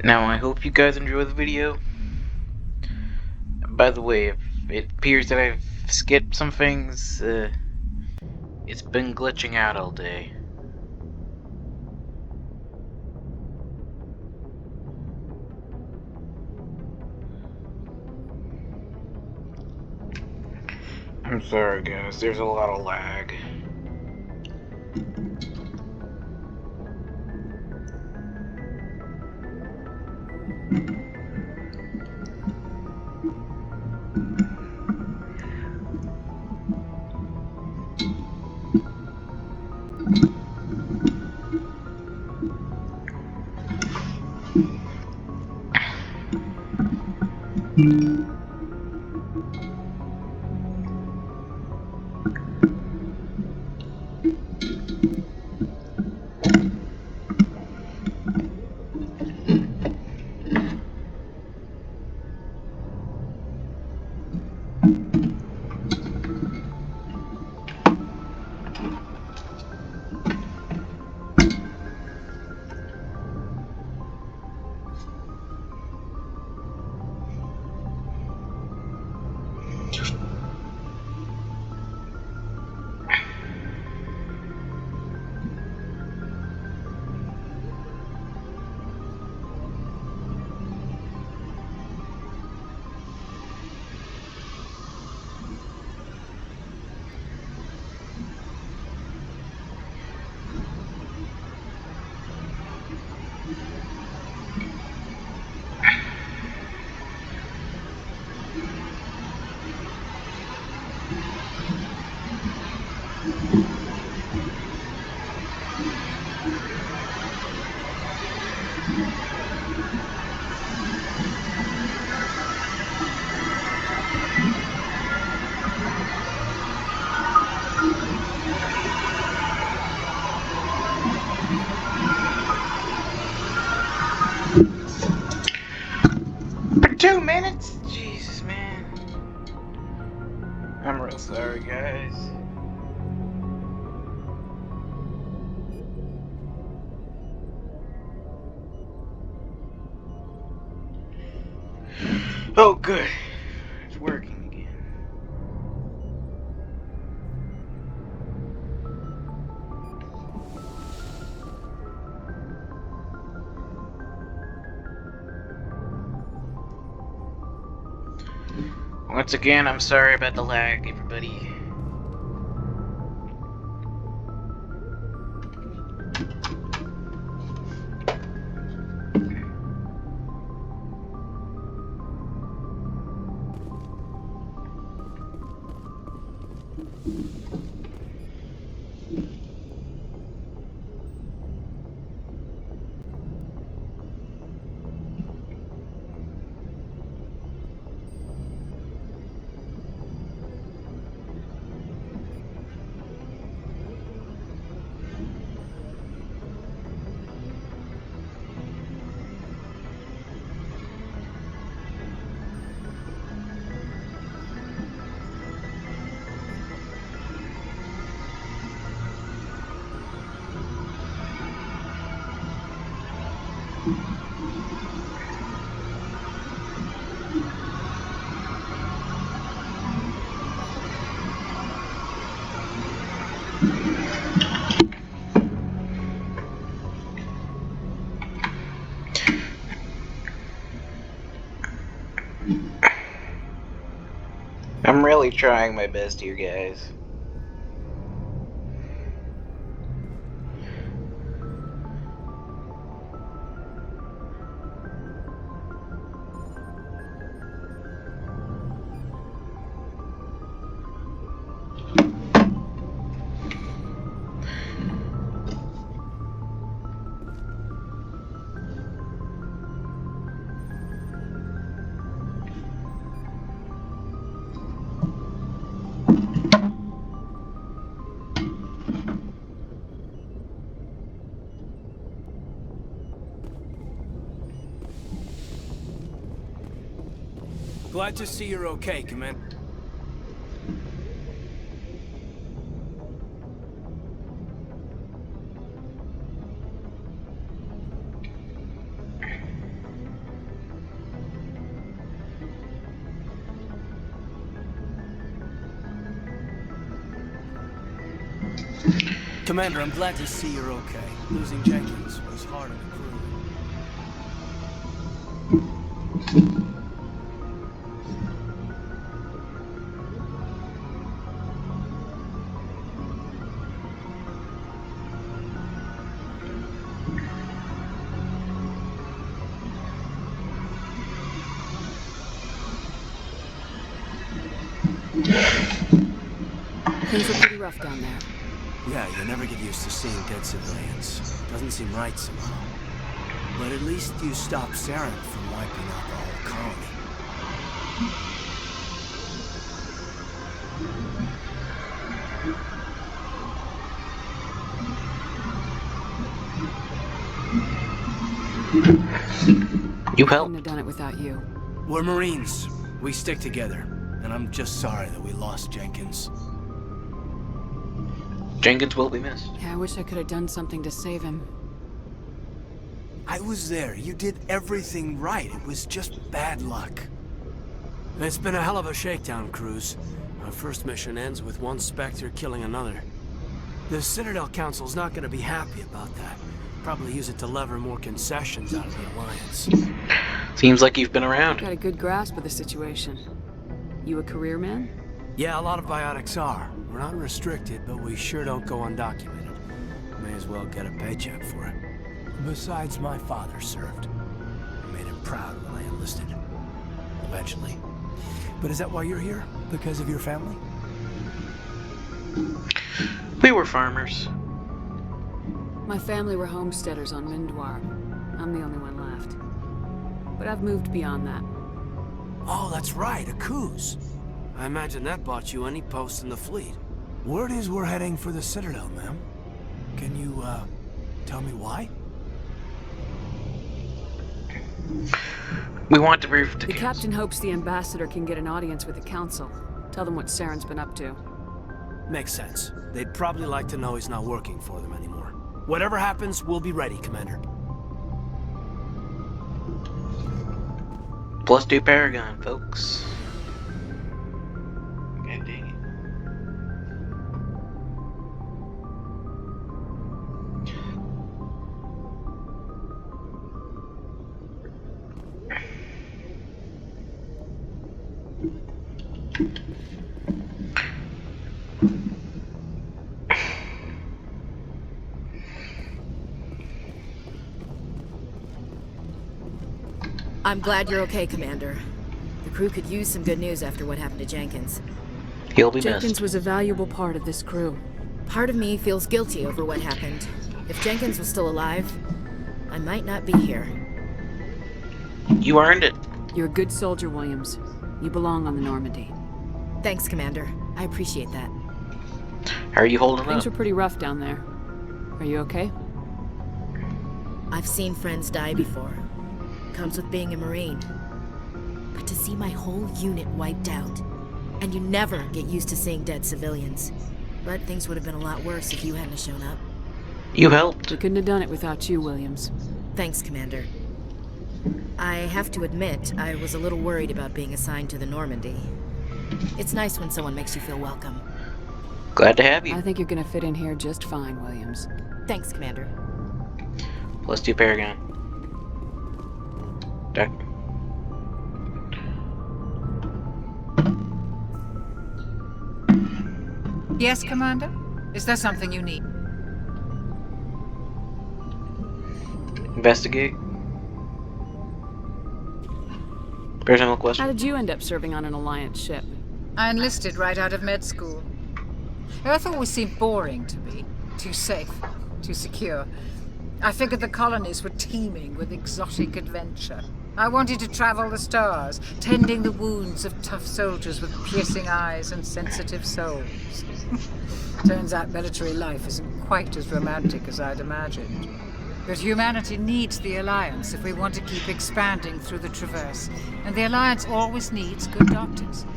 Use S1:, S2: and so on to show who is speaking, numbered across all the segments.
S1: Now, I hope you guys enjoy the video. By the way, if it appears that I've skipped some things, it's been glitching out all day. I'm sorry, guys, there's a lot of lag. For 2 minutes? Jesus, man. I'm real sorry, guys. Oh, good. It's working again. Once again, I'm sorry about the lag, everybody. I'm really trying my best here, guys.
S2: Glad to see you're okay, Commander. Commander, I'm glad to see you're okay. Losing Jenkins was hard on the crew.
S3: Things are pretty rough down there.
S2: Yeah, you never get used to seeing dead civilians. Doesn't seem right somehow. But at least you stopped Saren from wiping out the whole colony.
S1: You
S3: Couldn't
S1: helped.
S3: have done it without you.
S2: We're Marines. We stick together. And I'm just sorry that we lost Jenkins.
S1: Jenkins will be missed.
S3: Yeah, I wish I could have done something to save him.
S2: I was there. You did everything right. It was just bad luck. It's been a hell of a shakedown, Cruz. Our first mission ends with one Spectre killing another. The Citadel Council's not gonna be happy about that. Probably use it to lever more concessions out of the Alliance.
S1: Seems like you've been around.
S3: Got a good grasp of the situation. You a career man?
S2: Yeah, a lot of biotics are. We're not restricted, but we sure don't go undocumented. May as well get a paycheck for it. Besides, my father served. I made him proud when I enlisted. Eventually. But is that why you're here? Because of your family?
S1: We were farmers.
S3: My family were homesteaders on Mindwar. I'm the only one left. But I've moved beyond that.
S2: Oh, that's right, a Kuz. I imagine that bought you any post in the fleet. Word is we're heading for the Citadel, ma'am. Can you, tell me why?
S1: We want to prove to
S3: The
S1: council.
S3: captain hopes the ambassador can get an audience with the council. Tell them what Saren's been up to.
S2: Makes sense. They'd probably like to know he's not working for them anymore. Whatever happens, we'll be ready, Commander.
S1: +2 Paragon, folks. God dang it.
S4: I'm glad you're okay, Commander. The crew could use some good news after what happened to Jenkins.
S1: He'll be
S3: Jenkins
S1: missed.
S3: was a valuable part of this crew.
S4: Part of me feels guilty over what happened. If Jenkins was still alive, I might not be here.
S1: You earned it.
S3: You're a good soldier, Williams. You belong on the Normandy.
S4: Thanks, Commander. I appreciate that.
S1: How are you holding
S3: Things
S1: up?
S3: are pretty rough down there. Are you okay?
S4: I've seen friends die before. Comes with being a Marine. But to see my whole unit wiped out, and you never get used to seeing dead civilians. But things would have been a lot worse if you hadn't shown up.
S1: You helped.
S3: We couldn't have done it without you, Williams.
S4: Thanks, Commander. I have to admit, I was a little worried about being assigned to the Normandy. It's nice when someone makes you feel welcome.
S1: Glad to have you.
S3: I think you're gonna fit in here just fine, Williams.
S4: Thanks, Commander.
S1: +2 Paragon. Doc.
S5: Yes, Commander? Is there something you need?
S1: Investigate. Personal
S3: How
S1: question.
S3: did you end up serving on an Alliance ship?
S5: I enlisted right out of med school. Earth always seemed boring to me. Too safe, too secure. I figured the colonies were teeming with exotic adventure. I wanted to travel the stars, tending the wounds of tough soldiers with piercing eyes and sensitive souls. Turns out military life isn't quite as romantic as I'd imagined. But humanity needs the Alliance if we want to keep expanding through the Traverse. And the Alliance always needs good doctors.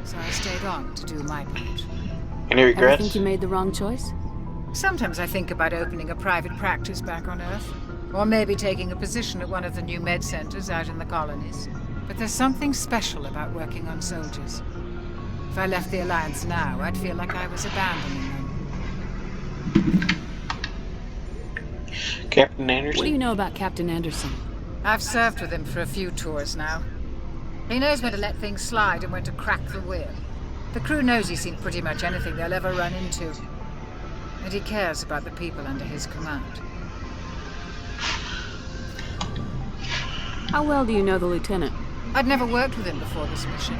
S5: So I stayed on to do my part.
S1: Any
S3: Ever
S1: regrets?
S3: think you made the wrong choice?
S5: Sometimes I think about opening a private practice back on Earth. Or maybe taking a position at one of the new med centers out in the colonies. But there's something special about working on soldiers. If I left the Alliance now, I'd feel like I was abandoning them.
S1: Captain Anderson?
S3: What do you know about Captain Anderson?
S5: I've served with him for a few tours now. He knows when to let things slide and when to crack the whip. The crew knows he's seen pretty much anything they'll ever run into. And he cares about the people under his command.
S3: How well do you know the lieutenant?
S5: I'd never worked with him before this mission.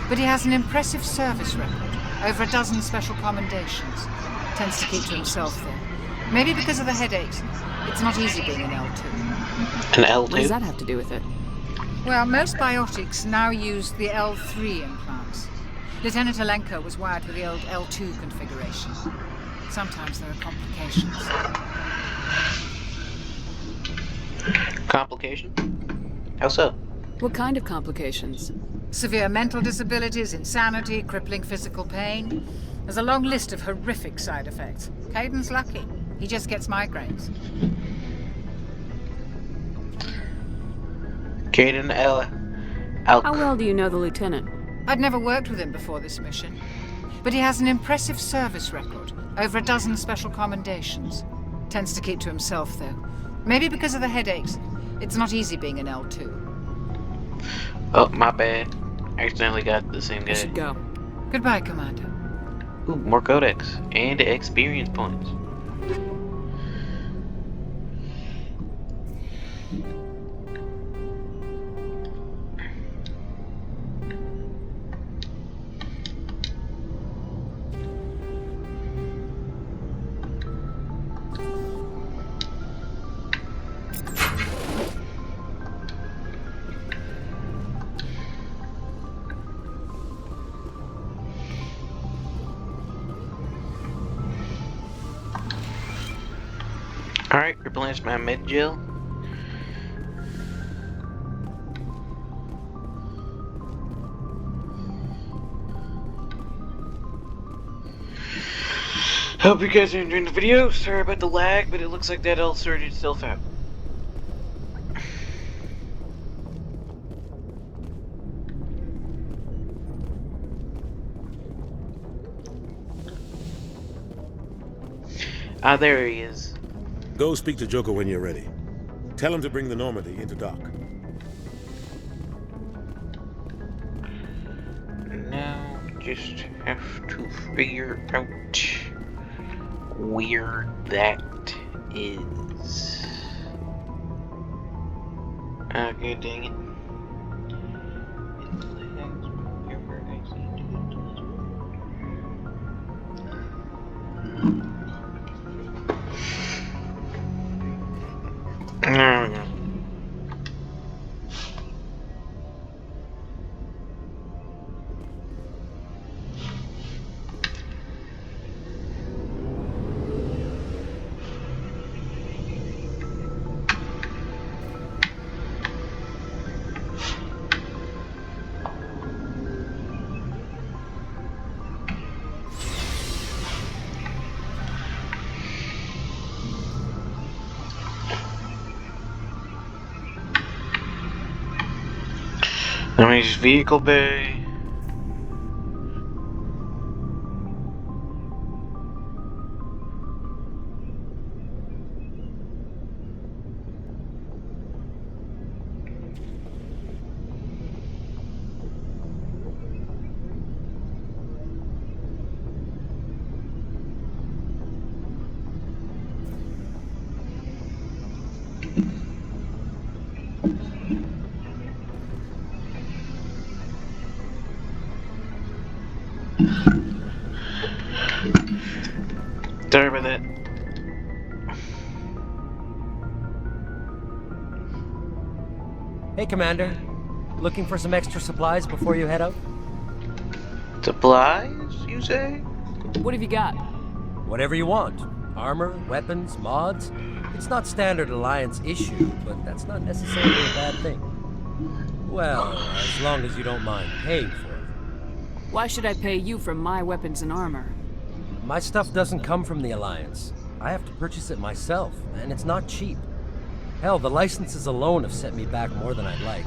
S5: But he has an impressive service record. Over a dozen special commendations. Tends to keep to himself, though. Maybe because of the headaches. It's not easy being an L2.
S1: An L2?
S3: What does that have to do with it?
S5: Well, most biotics now use the L3 implants. Lieutenant Alenko was wired with the old L2 configuration. Sometimes there are complications.
S1: Complication? How so?
S3: What kind of complications?
S5: Severe mental disabilities, insanity, crippling physical pain. There's a long list of horrific side effects. Caden's lucky. He just gets migraines.
S1: Caden
S3: How well do you know the lieutenant?
S5: I'd never worked with him before this mission. But he has an impressive service record. Over a dozen special commendations. Tends to keep to himself, though. Maybe because of the headaches. It's not easy being an L2.
S1: Oh, my bad. I accidentally got the same guy.
S3: You should go.
S5: Goodbye, Commander.
S1: Ooh, more codex. And experience points. Alright, replenish my med gel. Hope you guys are enjoying the video. Sorry about the lag, but it looks like that all sorted itself out. Ah, there he is.
S6: Go speak to Joko when you're ready. Tell him to bring the Normandy into dock.
S1: Now, just have to figure out where that is. Okay, dang it. There we go. Enemy's vehicle bay. Sorry about that.
S7: Hey, Commander. Looking for some extra supplies before you head out?
S1: Supplies, you say?
S3: What have you got?
S7: Whatever you want. Armor, weapons, mods. It's not standard Alliance issue, but that's not necessarily a bad thing. Well, as long as you don't mind paying for it.
S3: Why should I pay you for my weapons and armor?
S7: My stuff doesn't come from the Alliance. I have to purchase it myself, and it's not cheap. Hell, the licenses alone have set me back more than I'd like.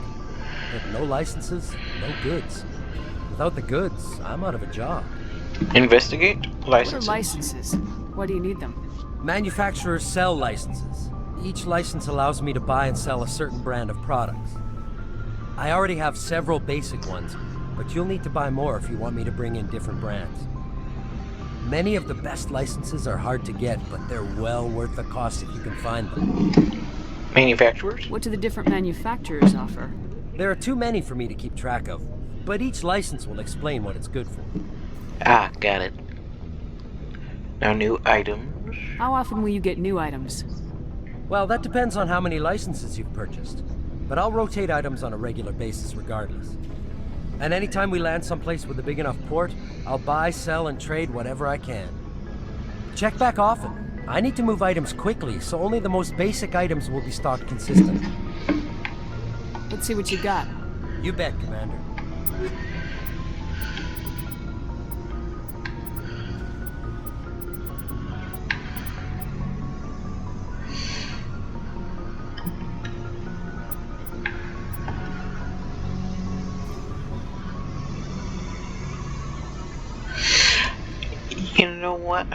S7: But no licenses, no goods. Without the goods, I'm out of a job.
S1: Investigate
S3: What are
S1: licenses.
S3: licenses? Why do you need them?
S7: Manufacturers sell licenses. Each license allows me to buy and sell a certain brand of products. I already have several basic ones, but you'll need to buy more if you want me to bring in different brands. Many of the best licenses are hard to get, but they're well worth the cost if you can find them.
S1: Manufacturers?
S3: What do the different manufacturers offer?
S7: There are too many for me to keep track of, but each license will explain what it's good for.
S1: Ah, got it. Now, new items.
S3: How often will you get new items?
S7: Well, that depends on how many licenses you've purchased, but I'll rotate items on a regular basis regardless. And anytime we land someplace with a big enough port, I'll buy, sell, and trade whatever I can. Check back often. I need to move items quickly, so only the most basic items will be stocked consistently.
S3: Let's see what you got.
S7: You bet, Commander.
S1: You know what?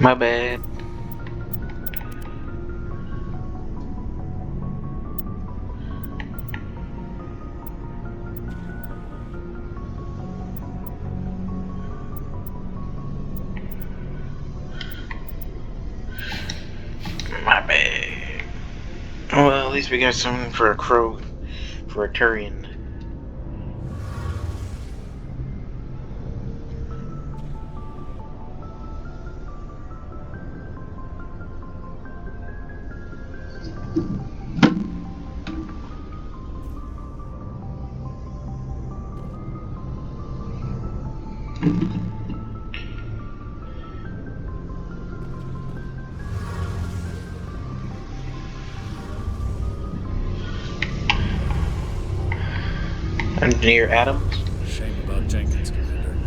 S1: My bad. My bad. Well, at least we got something for a crow, for a Turian. Engineer Adams.
S2: Shame about Jenkins, Commander.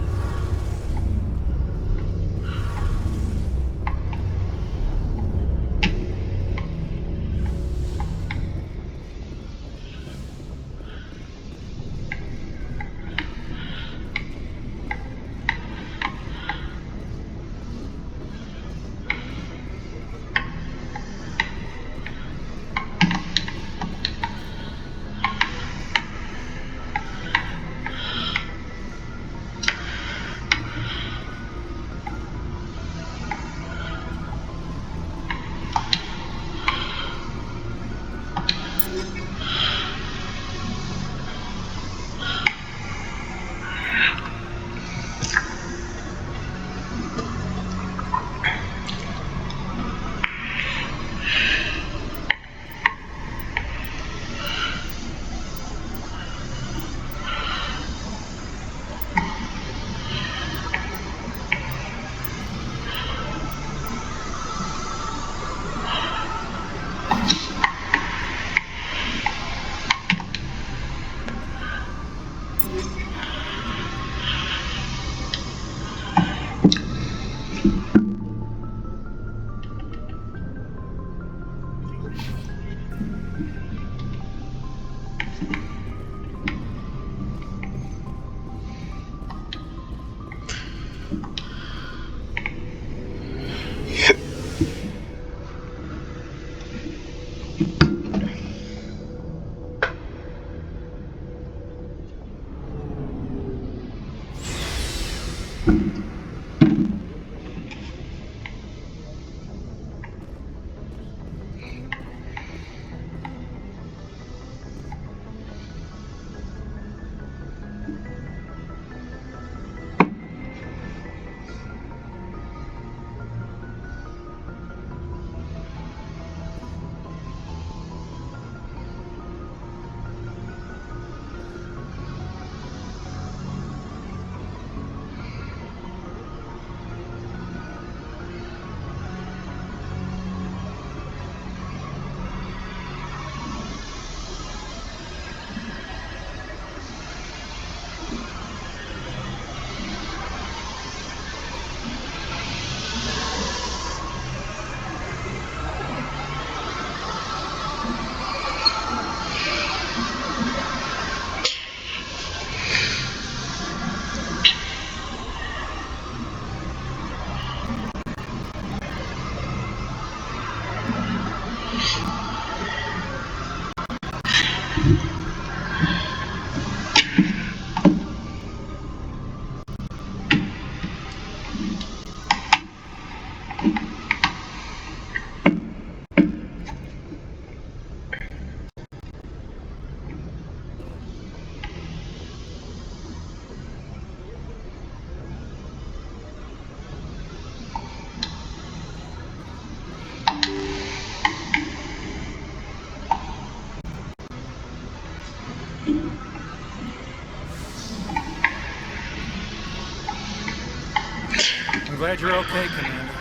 S8: I'm glad you're okay, Commander.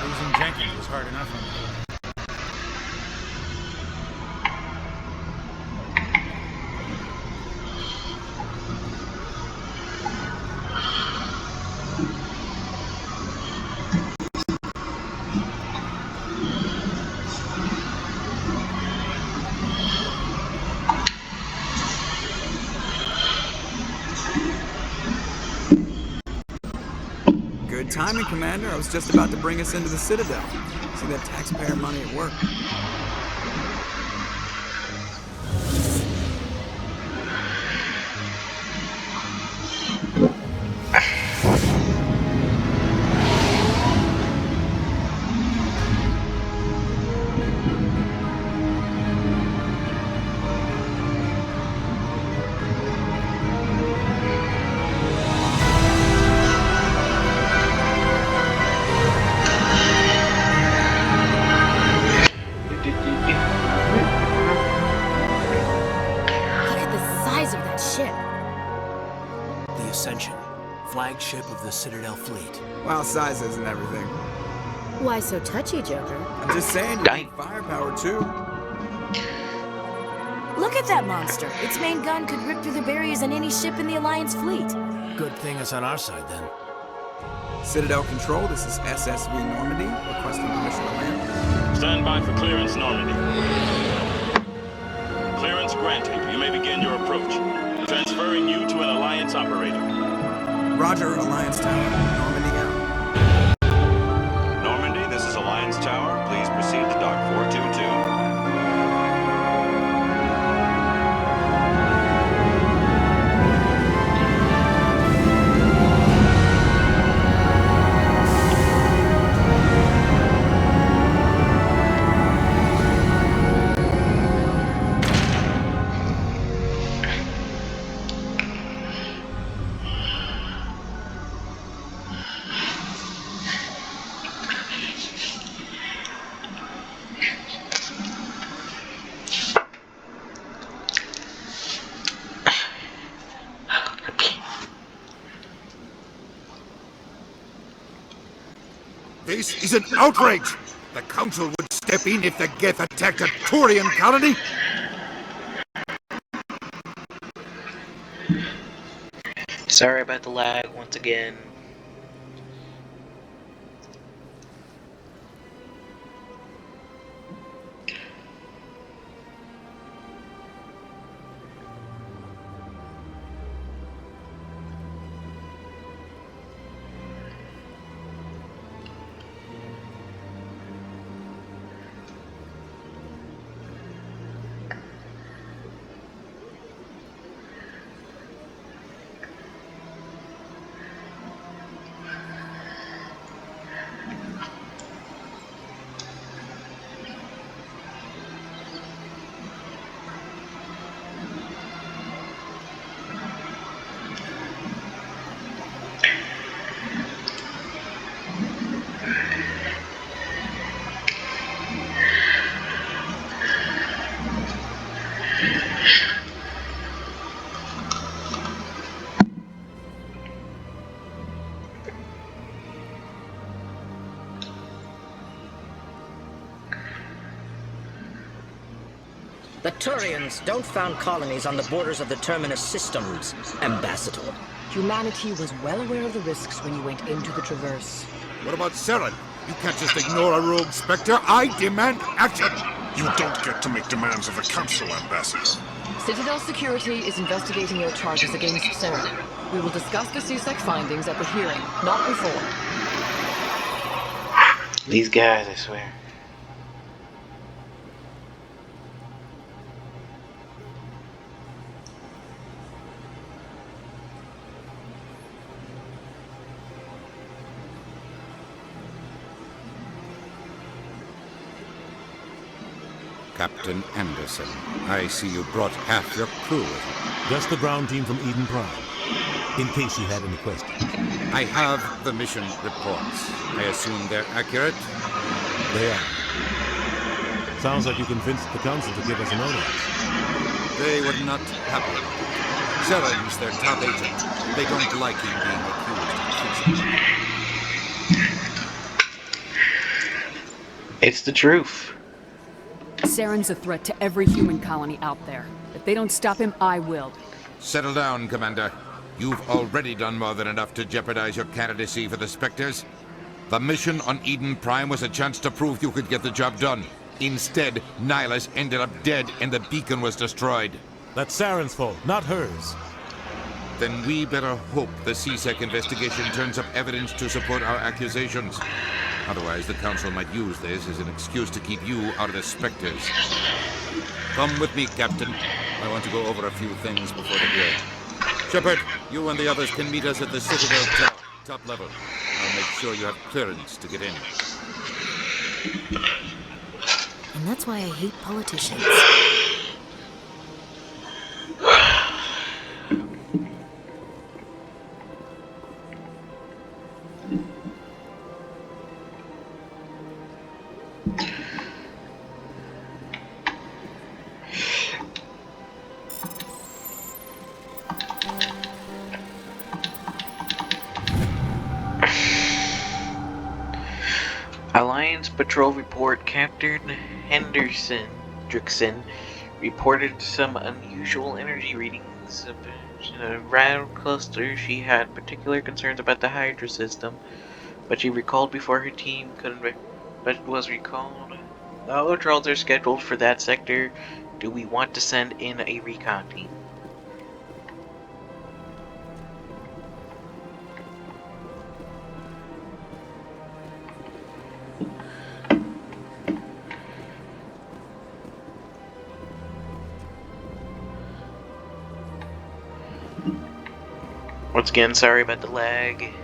S8: Losing Jenkins was hard enough on you.
S9: Good timing, Commander. I was just about to bring us into the Citadel. See that taxpayer money at work.
S4: Look at the size of that ship.
S2: The Ascension, flagship of the Citadel fleet.
S9: Well, size isn't everything.
S4: Why so touchy, Joker?
S9: I'm just saying, you need firepower too.
S4: Look at that monster. Its main gun could rip through the barriers in any ship in the Alliance fleet.
S2: Good thing it's on our side, then.
S9: Citadel Control, this is SSV Normandy, requesting permission to land.
S10: Stand by for clearance, Normandy. Clearance granted. You may begin your approach. Transferring you to an Alliance operator.
S9: Roger, Alliance Tower. Normandy out.
S10: Normandy, this is Alliance Tower. Please proceed to Dock 422.
S11: This is an outrage! The Council would step in if the Geth attacked a Turian colony!
S1: Sorry about the lag once again.
S12: The Turians don't found colonies on the borders of the Terminus systems, Ambassador.
S13: Humanity was well aware of the risks when you went into the Traverse.
S11: What about Saren? You can't just ignore a rogue Spectre. I demand action!
S14: You don't get to make demands of the Council, Ambassador.
S13: Citadel Security is investigating your charges against Saren. We will discuss the CSEC findings at the hearing, not before.
S1: These guys, I swear.
S11: Captain Anderson. I see you brought half your crew with you.
S6: Just the ground team from Eden Prime, in case you had any questions.
S11: I have the mission reports. I assume they're accurate?
S6: They are. Sounds like you convinced the Council to give us an order.
S11: They were not happy about it. Seren's their top agent. They don't like him being accused of treason.
S1: It's the truth.
S3: Saren's a threat to every human colony out there. If they don't stop him, I will.
S11: Settle down, Commander. You've already done more than enough to jeopardize your candidacy for the Spectres. The mission on Eden Prime was a chance to prove you could get the job done. Instead, Nihilus ended up dead and the beacon was destroyed.
S6: That's Saren's fault, not hers.
S11: Then we better hope the CSEC investigation turns up evidence to support our accusations. Otherwise, the Council might use this as an excuse to keep you out of the Spectres. Come with me, Captain. I want to go over a few things before the hearing. Shepard, you and the others can meet us at the Citadel top level. I'll make sure you have clearance to get in.
S4: And that's why I hate politicians.
S1: Alliance Patrol report: Captain Hendrickson reported some unusual energy readings around cluster. She had particular concerns about the Hydra system, but she recalled before her team was recalled. All patrols are scheduled for that sector. Do we want to send in a recon team? Once again, sorry about the lag.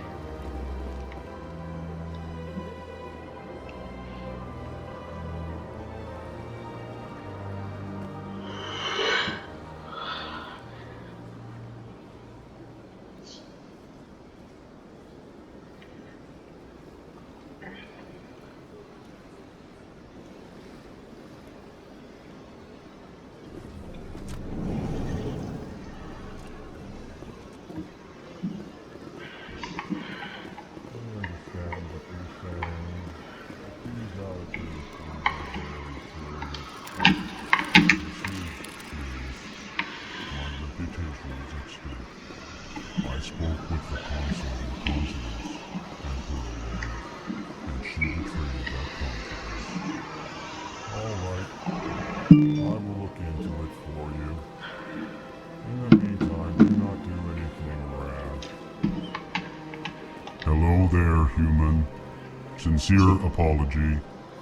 S15: Sincere apology,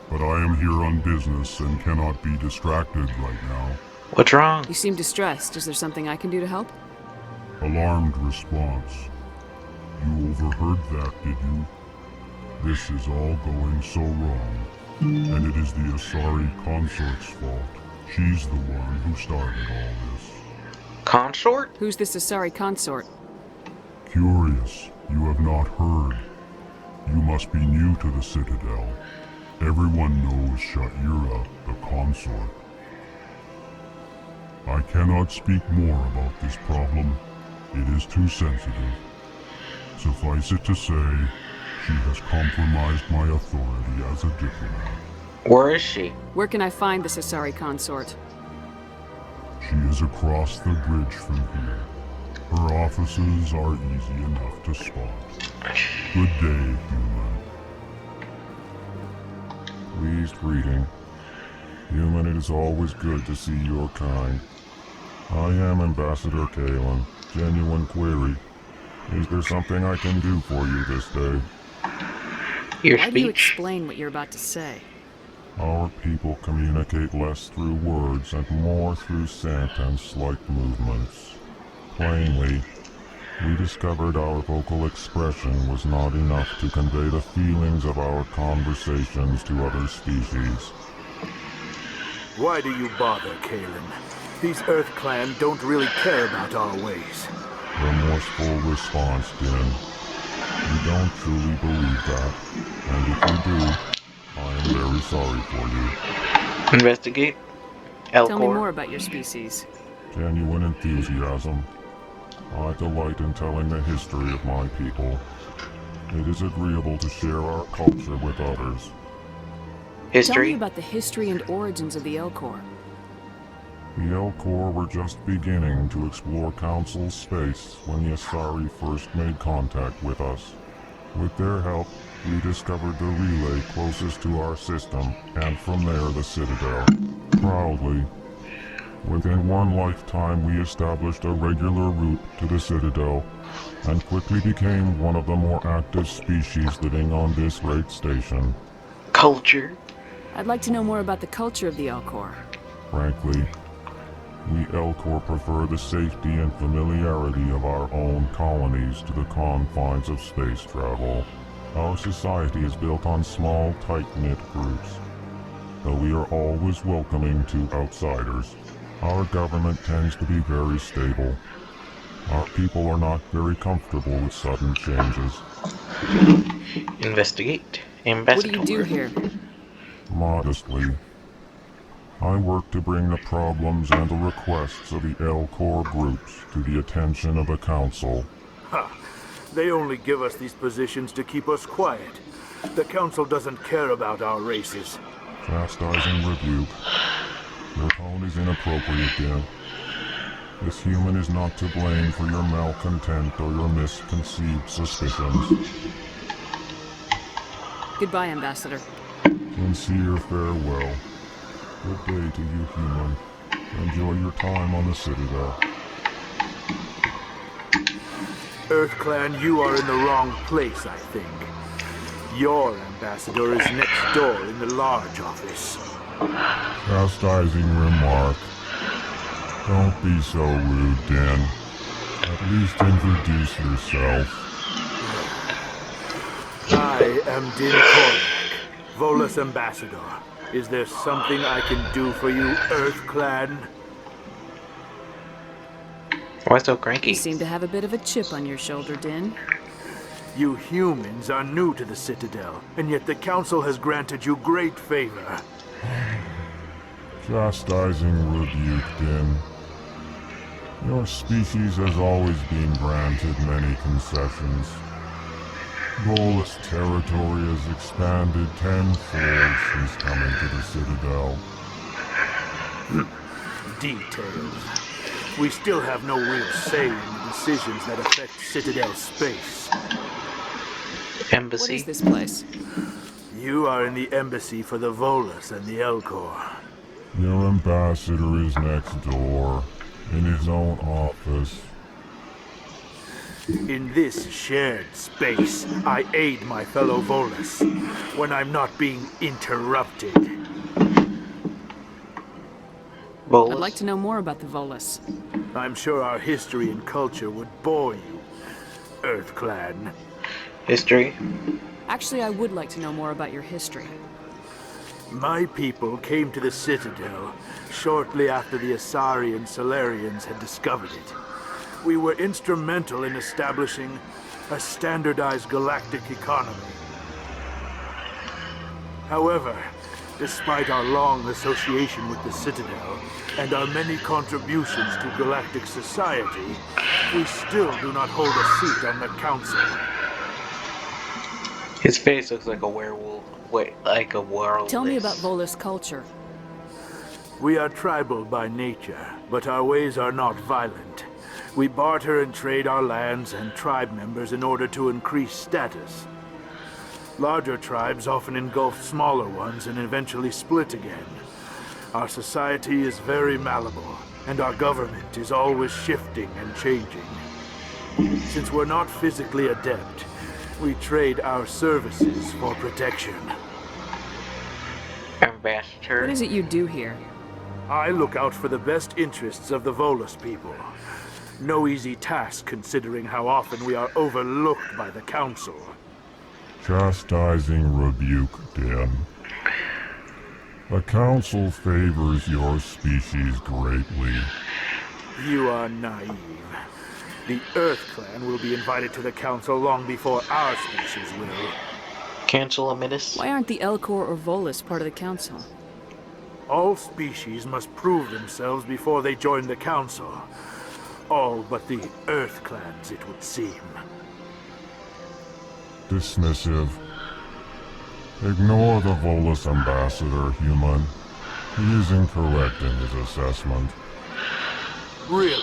S15: but I am here on business and cannot be distracted right now.
S1: What's wrong?
S3: You seem distressed. Is there something I can do to help?
S15: Alarmed response. You overheard that, did you? This is all going so wrong, and it is the Asari consort's fault. She's the one who started all this.
S1: Consort?
S3: Who's this Asari consort?
S15: Curious, you have not heard. You must be new to the Citadel. Everyone knows Sha'ira, the consort. I cannot speak more about this problem. It is too sensitive. Suffice it to say, she has compromised my authority as a diplomat.
S1: Where is she?
S3: Where can I find this Asari consort?
S15: She is across the bridge from here. Her offices are easy enough to spot. Good day, human.
S16: Pleased greeting. Human, it is always good to see your kind. I am Ambassador Kalen. Genuine query. Is there something I can do for you this day?
S3: Why do you explain what you're about to say?
S16: Our people communicate less through words and more through sentence-like movements. Plainly, we discovered our vocal expression was not enough to convey the feelings of our conversations to other species.
S17: Why do you bother, Kalen? These Earth Clan don't really care about our ways.
S16: Remorseful response, Din. You don't truly believe that. And if you do, I am very sorry for you.
S1: Investigate. Elcor.
S3: Tell me more about your species.
S16: Genuine enthusiasm. I delight in telling the history of my people. It is agreeable to share our culture with others.
S3: Tell me about the history and origins of the Elcor.
S16: The Elcor were just beginning to explore Council space when the Asari first made contact with us. With their help, we discovered the relay closest to our system, and from there the Citadel. Proudly, within one lifetime we established a regular route to the Citadel, and quickly became one of the more active species living on this great station.
S1: Culture?
S3: I'd like to know more about the culture of the Elcor.
S16: Frankly, we Elcor prefer the safety and familiarity of our own colonies to the confines of space travel. Our society is built on small, tight-knit groups, though we are always welcoming to outsiders. Our government tends to be very stable. Our people are not very comfortable with sudden changes.
S1: Investigate.
S3: What do you do here?
S16: Modestly, I work to bring the problems and the requests of the Elcor groups to the attention of the Council.
S17: Ha! They only give us these positions to keep us quiet. The Council doesn't care about our races.
S16: Chastising rebuke. Your tone is inappropriate, Din. This human is not to blame for your malcontent or your misconceived suspicions.
S3: Goodbye, Ambassador.
S16: Sincere farewell. Good day to you, human. Enjoy your time on the Citadel.
S17: Earth Clan, you are in the wrong place, I think. Your ambassador is next door in the large office.
S16: Chastising remark. Don't be so rude, Din. At least introduce yourself.
S17: I am Din Korvac, Volus Ambassador. Is there something I can do for you, Earth Clan?
S1: Why so cranky?
S3: You seem to have a bit of a chip on your shoulder, Din.
S17: You humans are new to the Citadel, and yet the Council has granted you great favor.
S16: Chastising rebuke, Din. Your species has always been granted many concessions. Volus territory has expanded tenfold since coming to the Citadel.
S17: Details. We still have no real say in the decisions that affect Citadel space.
S1: Embassy?
S3: What is this place?
S17: You are in the embassy for the Volus and the Elcor.
S16: Your ambassador is next door, in his own office.
S17: In this shared space, I aid my fellow Volus when I'm not being interrupted.
S3: Volus? I'd like to know more about the Volus.
S17: I'm sure our history and culture would bore you, Earth Clan.
S1: History?
S3: Actually, I would like to know more about your history.
S17: My people came to the Citadel shortly after the Asari and Salarians had discovered it. We were instrumental in establishing a standardized galactic economy. However, despite our long association with the Citadel and our many contributions to galactic society, we still do not hold a seat on the Council.
S1: His face looks like a werewolf. Wait, like a werewolf.
S3: Tell me about Volus culture.
S17: We are tribal by nature, but our ways are not violent. We barter and trade our lands and tribe members in order to increase status. Larger tribes often engulf smaller ones and eventually split again. Our society is very malleable, and our government is always shifting and changing. Since we're not physically adept, we trade our services for protection.
S1: Ambassador.
S3: What is it you do here?
S17: I look out for the best interests of the Volus people. No easy task considering how often we are overlooked by the Council.
S16: Chastising rebuke, Din.
S15: The Council favors your species greatly.
S17: You are naive. The Earth Clan will be invited to the Council long before our species will.
S1: Cancel a menace.
S3: Why aren't the Elcor or Volus part of the Council?
S17: All species must prove themselves before they join the Council. All but the Earth Clans, it would seem.
S15: Dismissive. Ignore the Volus ambassador, human. He is incorrect in his assessment.
S17: Really?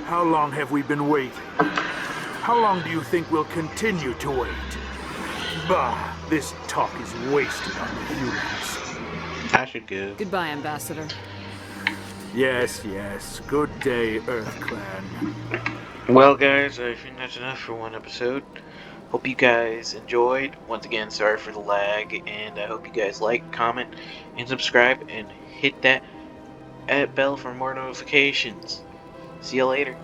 S17: How long have we been waiting? How long do you think we'll continue to wait? Bah, this talk is wasted on the humans.
S1: I should go.
S3: Goodbye, Ambassador.
S17: Yes, yes. Good day, Earth Clan.
S1: Well, guys, I think that's enough for one episode. Hope you guys enjoyed. Once again, sorry for the lag, and I hope you guys like, comment, and subscribe, and hit that bell for more notifications. See you later.